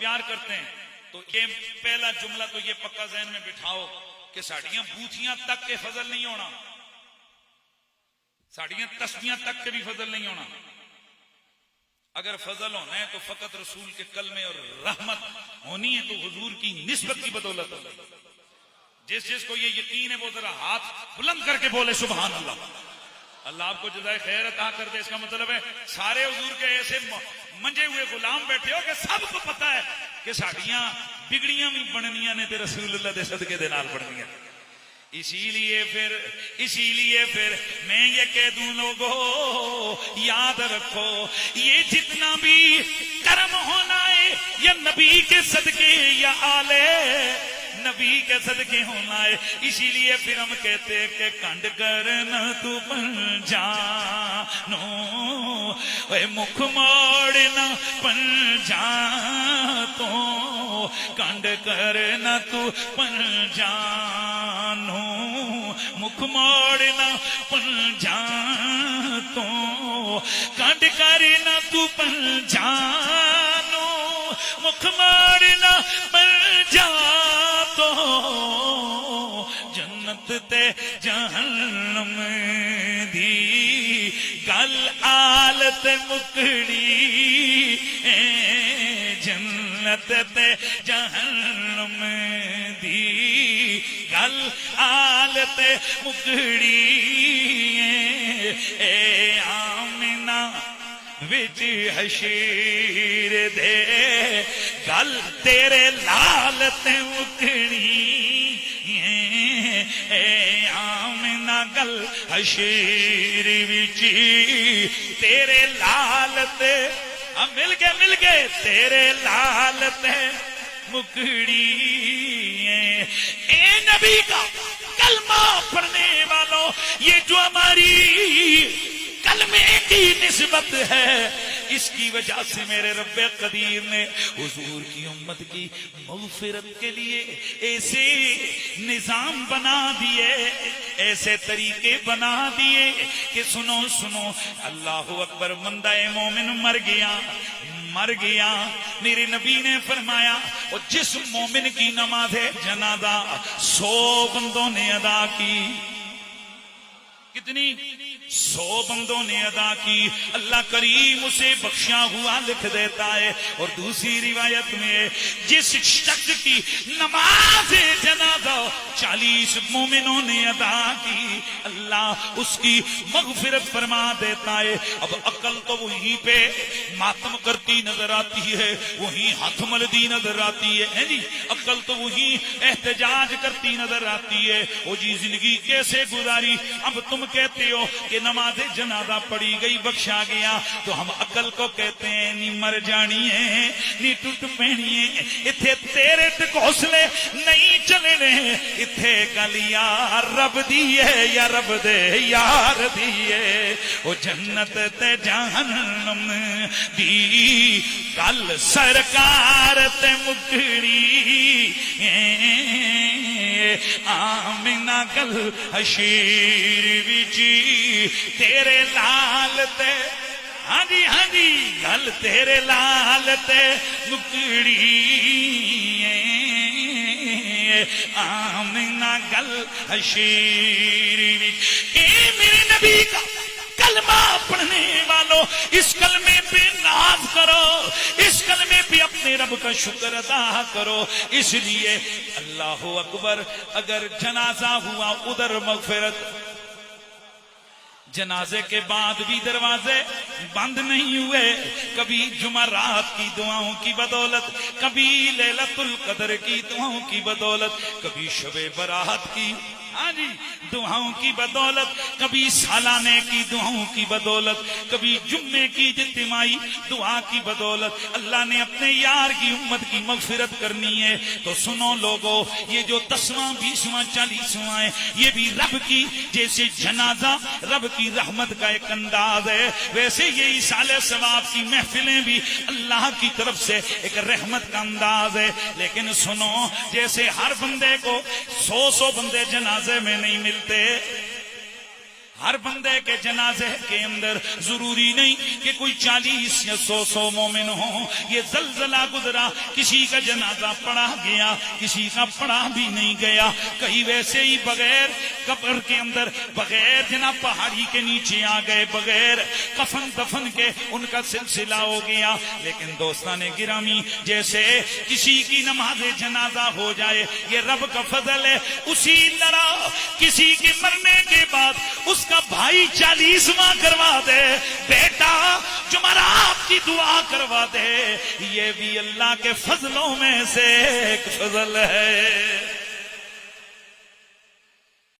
پیار کرتے ہیں تو یہ پہلا جملہ تو یہ پکا ذہن میں بٹھاؤ کہ ساڑیاں بوتھیاں تک کے فضل نہیں ہونا، ساڑیاں تسبیحاں تک کے بھی فضل نہیں ہونا. اگر فضل ہونا ہے تو فقط رسول کے کلمے اور رحمت ہونی ہے تو حضور کی نسبت کی بدولت ہوگی. جس کو یہ یقین ہے وہ ذرا ہاتھ بلند کر کے بولے سبحان اللہ. اللہ آپ کو جزائے خیر عطا کر دے. اس کا مطلب ہے سارے حضور کے ایسے منجے ہوئے غلام بیٹھے ہو کہ سب کو پتا ہے کہ ساڑیاں بگڑیاں بھی بننیاں نے تے رسول اللہ دے صدقے دے نال بننیاں. اسی لیے پھر میں یہ کہہ دوں لوگوں یاد رکھو یہ جتنا بھی کرم ہونا ہے یا نبی کے صدقے یا آلے نبی کے صدقے ہونا ہے. اسی لیے پھر ہم کہتے کہ کنڈ کرنا تو پنجانو اے مکھ موڑنا پنجان تو کنڈ کرنا تو پنجانو مکھ موڑنا پنجان تو کنڈ کرنا تو پنجانو مکھ موڑنا پنجان تو جنت تے جہنم دی گل آلت مکڑی جنت تے جہنم دی گل آلت مکڑی اے آمنہ وچ حشیر دے گل تیرے لال تے مکڑی اے آمنہ گل حشیر وچ تیرے لال تے مل گئے تیرے لال تے مکڑی. اے نبی کا کلمہ پڑھنے والوں یہ جو ہماری کلمے کی نسبت ہے اس کی وجہ سے میرے رب قدیر نے حضور کی امت کی مغفرت کے لیے ایسے نظام بنا دیے ایسے طریقے بنا دیے کہ سنو اللہ اکبر بندہ مومن مر گیا میرے نبی نے فرمایا اور جس مومن کی نماز جنازہ 100 بندوں نے ادا کی. کتنی؟ 100 بندوں نے ادا کی. اللہ کریم اسے بخشا ہوا لکھ دیتا ہے. اور دوسری روایت میں جس شخص کی نماز جنازہ 40 مومنوں نے ادا کی اللہ اس کی مغفرت فرما دیتا ہے. اب عقل تو وہیں پہ ماتم کرتی نظر آتی ہے, وہیں ہاتھ ملتی نظر آتی ہے جی, عقل تو وہیں احتجاج کرتی نظر آتی ہے. وہ جی زندگی کیسے گزاری؟ اب تم کہتے ہو کہ نماز جنازہ پڑھی گئی بخشا گیا, تو ہم عقل کو کہتے ہیں نی مر جانی ہے نی ٹوٹ پینی ہے, اتھے تیرے تک حوصلے نہیں چلنے, اتھے گل یا رب دی ہے یا رب دے یار دی ہے. وہ جنت تے جہنم دی گل سرکار تے مکڑی آمنہ گل حشیر وچی تیرے لال تے ہاں جی گل تیرے لال تے مکڑی آمنہ گل حشیر وچ. اے میرے نبی کا کلمہ پڑھنے والوں اس کلمے پہ ناز کرو, اس کلمے پہ اپنے رب کا شکر ادا کرو. اس لیے اللہ اکبر اگر جنازہ ہوا ادھر مغفرت, جنازے کے بعد بھی دروازے بند نہیں ہوئے. کبھی جمعرات کی دعاؤں کی بدولت, کبھی لیلۃ القدر کی دعاؤں کی بدولت, کبھی شب برات کی ہاں جی دعاؤں کی بدولت, کبھی سالانے کی دعاؤں کی بدولت, کبھی جمعے کی اجتماعی دعا کی بدولت اللہ نے اپنے یار کی امت کی مغفرت کرنی ہے. تو سنو لوگو, یہ جو 10واں 20واں 40واں ہے یہ بھی رب کی جیسے جنازہ رب کی رحمت کا ایک انداز ہے, ویسے یہ ایصال ثواب کی محفلیں بھی اللہ کی طرف سے ایک رحمت کا انداز ہے. لیکن سنو, جیسے ہر بندے کو 100 بندے جنازے میں نہیں ملتے, ہر بندے کے جنازے کے اندر ضروری نہیں کہ کوئی 40 یا 100 مومن ہوں. یہ زلزلہ گزرا، کسی کا جنازہ پڑھا گیا، کسی کا پڑھا بھی نہیں گیا. کئی ویسے ہی بغیر قبر کے اندر، بغیر جناب پہاڑی کے نیچے آ گئے، بغیر کفن دفن کے ان کا سلسلہ ہو گیا. لیکن دوستان گرامی، جیسے کسی کی نماز جنازہ ہو جائے یہ رب کا فضل ہے، اسی طرح کسی کے مرنے کے بعد اس کا بھائی 40واں کروا دے، بیٹا جو مرا آپ کی دعا کروا دے، یہ بھی اللہ کے فضلوں میں سے ایک فضل ہے.